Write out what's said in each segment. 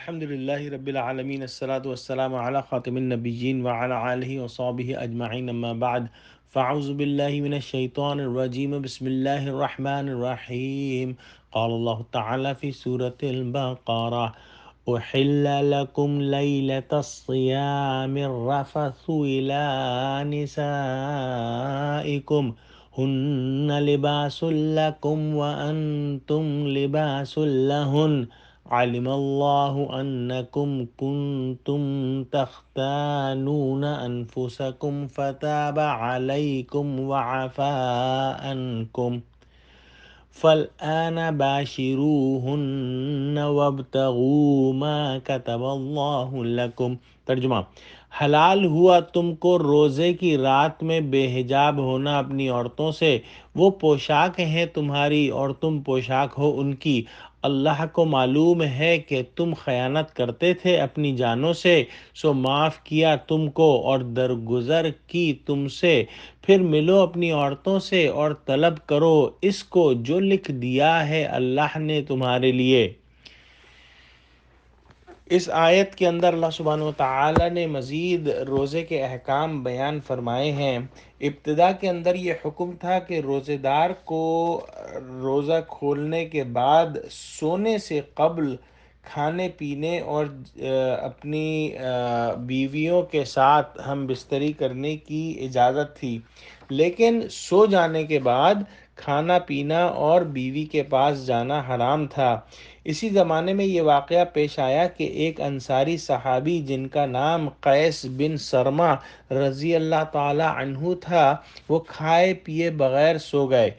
الحمد لله رب العالمين الصلاة والسلام على خاتم النبيين وعلى آله وصحبه أجمعين أما بعد فأعوذ بالله من الشيطان الرجيم بسم الله الرحمن الرحيم قال الله تعالى في سورة البقرة أحل لكم ليلة الصيام الرفث إلى نسائكم هن لباس لكم وأنتم لباس لهن علم الله أنكم كنتم تختانون أنفسكم فتاب عليكم وعفى عنكم فالآن باشروهن وابتغوا ما كتب الله لكم۔ ترجمہ: حلال ہوا تم کو روزے کی رات میں بے حجاب ہونا اپنی عورتوں سے، وہ پوشاک ہیں تمہاری اور تم پوشاک ہو ان کی۔ اللہ کو معلوم ہے کہ تم خیانت کرتے تھے اپنی جانوں سے، سو معاف کیا تم کو اور درگزر کی تم سے۔ پھر ملو اپنی عورتوں سے اور طلب کرو اس کو جو لکھ دیا ہے اللہ نے تمہارے لیے۔ اس آیت کے اندر اللہ سبحانہ و تعالی نے مزید روزے کے احکام بیان فرمائے ہیں۔ ابتدا کے اندر یہ حکم تھا کہ روزے دار کو روزہ کھولنے کے بعد سونے سے قبل کھانے پینے اور اپنی بیویوں کے ساتھ ہم بستری کرنے کی اجازت تھی، لیکن سو جانے کے بعد کھانا پینا اور بیوی کے پاس جانا حرام تھا۔ اسی زمانے میں یہ واقعہ پیش آیا کہ ایک انصاری صحابی جن کا نام قیس بن سرما رضی اللہ تعالی عنہ تھا، وہ کھائے پیے بغیر سو گئے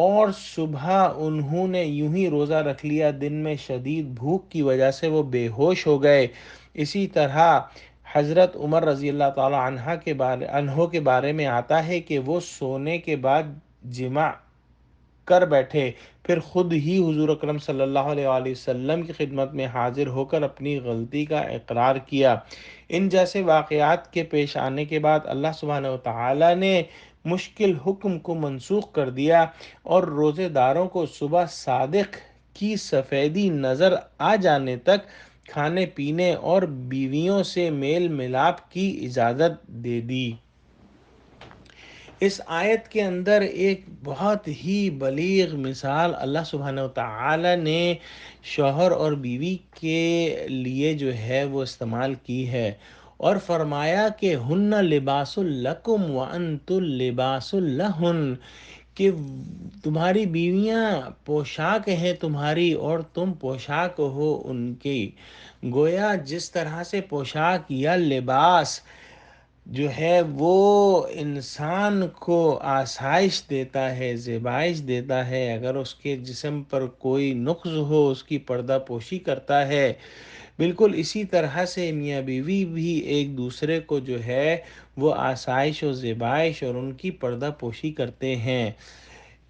اور صبح انہوں نے یوں ہی روزہ رکھ لیا۔ دن میں شدید بھوک کی وجہ سے وہ بے ہوش ہو گئے۔ اسی طرح حضرت عمر رضی اللہ تعالی عنہ کے بارے میں آتا ہے کہ وہ سونے کے بعد جماع کر بیٹھے، پھر خود ہی حضور اکرم صلی اللہ علیہ وآلہ وسلم کی خدمت میں حاضر ہو کر اپنی غلطی کا اقرار کیا۔ ان جیسے واقعات کے پیش آنے کے بعد اللہ سبحانہ و تعالی نے مشکل حکم کو منسوخ کر دیا اور روزے داروں کو صبح صادق کی سفیدی نظر آ جانے تک کھانے پینے اور بیویوں سے میل ملاپ کی اجازت دے دی۔ اس آیت کے اندر ایک بہت ہی بلیغ مثال اللہ سبحانہ و تعالی نے شوہر اور بیوی کے لیے جو ہے وہ استعمال کی ہے اور فرمایا کہ ہن لباس لکم وانتم لباس لہن، کہ تمہاری بیویاں پوشاک ہیں تمہاری اور تم پوشاک ہو ان کی۔ گویا جس طرح سے پوشاک یا لباس جو ہے وہ انسان کو آسائش دیتا ہے، زیبائش دیتا ہے، اگر اس کے جسم پر کوئی نقص ہو اس کی پردہ پوشی کرتا ہے، بالکل اسی طرح سے میاں بیوی بھی ایک دوسرے کو جو ہے وہ آسائش و زیبائش اور ان کی پردہ پوشی کرتے ہیں۔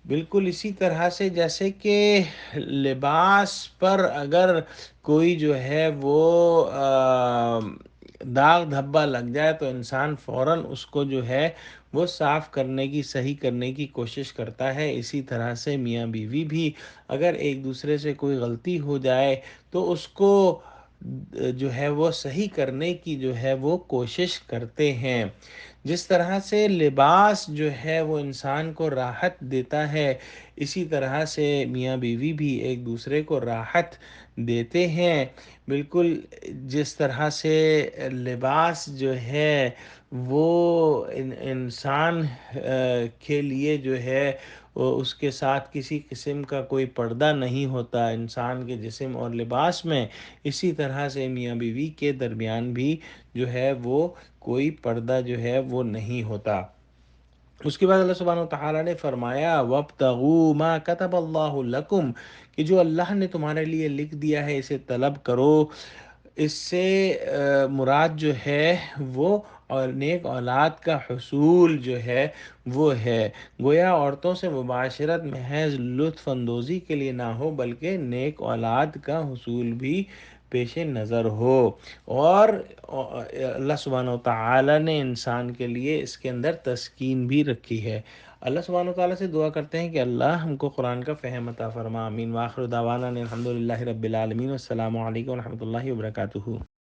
بالکل اسی طرح سے جیسے کہ لباس پر اگر کوئی جو ہے وہ داغ دھبا لگ جائے تو انسان فوراً اس کو جو ہے وہ صاف کرنے کی، صحیح کرنے کی کوشش کرتا ہے۔ اسی طرح سے میاں بیوی بھی اگر ایک دوسرے سے کوئی غلطی ہو جائے تو اس کو جو ہے وہ صحیح کرنے کی جو ہے وہ کوشش کرتے ہیں۔ جس طرح سے لباس جو ہے وہ انسان کو راحت دیتا ہے، اسی طرح سے میاں بیوی بھی ایک دوسرے کو راحت دیتے ہیں۔ بالکل جس طرح سے لباس جو ہے وہ انسان کے لیے جو ہے اس کے ساتھ کسی قسم کا کوئی پردہ نہیں ہوتا انسان کے جسم اور لباس میں، اسی طرح سے میاں بیوی کے درمیان بھی جو ہے وہ کوئی پردہ جو ہے وہ نہیں ہوتا۔ اس کے بعد اللہ سبحانہ وتعالی نے فرمایا وَابْتَغُوا مَا كَتَبَ اللَّهُ لَكُمْ، کہ جو اللہ نے تمہارے لیے لکھ دیا ہے اسے طلب کرو۔ اس سے مراد جو ہے وہ اور نیک اولاد کا حصول جو ہے وہ ہے۔ گویا عورتوں سے مباشرت محض لطف اندوزی کے لیے نہ ہو بلکہ نیک اولاد کا حصول بھی پیش نظر ہو۔ اور اللہ سبحانہ و تعالیٰ نے انسان کے لیے اس کے اندر تسکین بھی رکھی ہے۔ اللہ سبحانہ و تعالیٰ سے دعا کرتے ہیں کہ اللہ ہم کو قرآن کا فہم عطا فرما۔ آمین۔ وآخر دعوانا ان الحمد للہ رب العالمین۔ السلام علیکم و رحمۃ اللہ وبرکاتہ۔